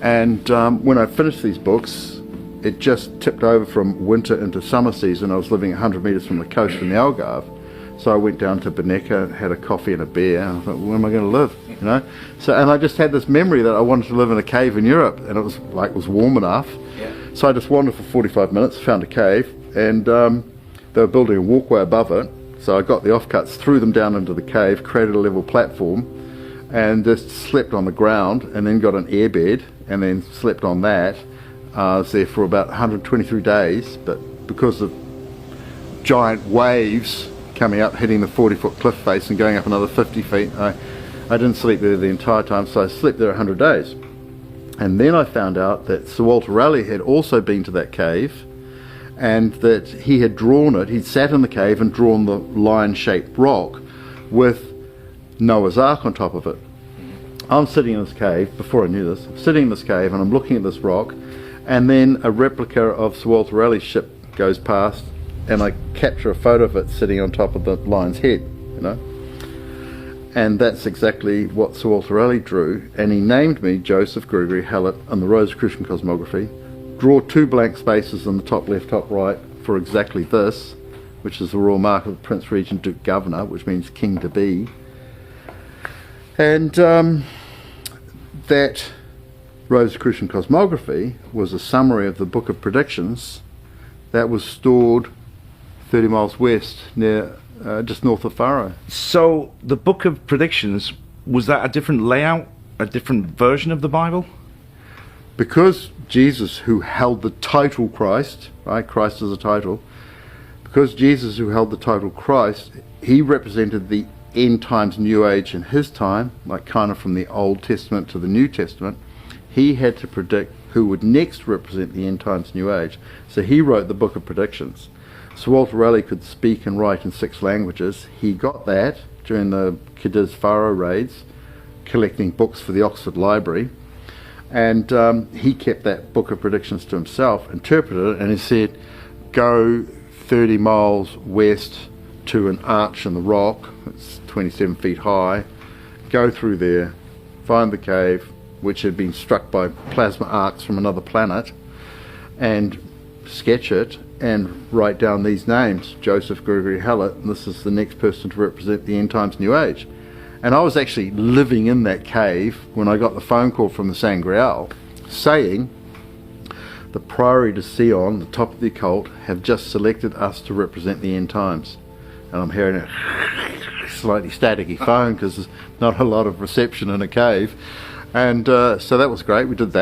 And when I finished these books, it just tipped over from winter into summer season. I was living 100 metres from the coast in the Algarve. So I went down to Bonnecca, had a coffee and a beer, and I thought, where am I going to live, you know? So, and I just had this memory that I wanted to live in a cave in Europe, and it was warm enough. Yeah. So I just wandered for 45 minutes, found a cave, and they were building a walkway above it. So I got the offcuts, threw them down into the cave, created a level platform, and just slept on the ground, and then got an airbed, and then slept on that. I was there for about 123 days, but because of giant waves coming up, hitting the 40-foot cliff face and going up another 50 feet, I didn't sleep there the entire time, so I slept there 100 days. And then I found out that Sir Walter Raleigh had also been to that cave, and that he had drawn it, he'd sat in the cave and drawn the lion-shaped rock with Noah's Ark on top of it. I'm sitting in this cave, before I knew this, I'm sitting in this cave and I'm looking at this rock, and then a replica of Sir Walter Raleigh's ship goes past, and I capture a photo of it sitting on top of the lion's head, you know. And that's exactly what Sir Walter Raleigh drew, and he named me Joseph Gregory Hallett in the Rosicrucian cosmography. Draw 2 blank spaces in the top left, top right for exactly this, which is the royal mark of the Prince Regent Duke Governor, which means king to be. And that Rosicrucian cosmography was a summary of the Book of Predictions that was stored 30 miles west, near just north of Faro. So the Book of Predictions, was that a different layout, a different version of the Bible? Because Jesus, who held the title Christ, right, Christ is a title, because Jesus, who held the title Christ, he represented the end times New Age in his time, like kind of from the Old Testament to the New Testament. He had to predict who would next represent the end times New Age. So he wrote the Book of Predictions. Sir Walter Raleigh could speak and write in 6 languages. He got that during the Cadiz Faro raids, collecting books for the Oxford Library. And he kept that Book of Predictions to himself, interpreted it, and he said, go 30 miles west to an arch in the rock, it's 27 feet high, go through there, find the cave, which had been struck by plasma arcs from another planet, and sketch it and write down these names, Joseph Gregory Hallett, and this is the next person to represent the end times New Age. And I was actually living in that cave when I got the phone call from the Sangreal saying the Priory de Sion, the top of the occult, have just selected us to represent the end times. And I'm hearing a slightly staticky phone because there's not a lot of reception in a cave. And so that was great, we did that.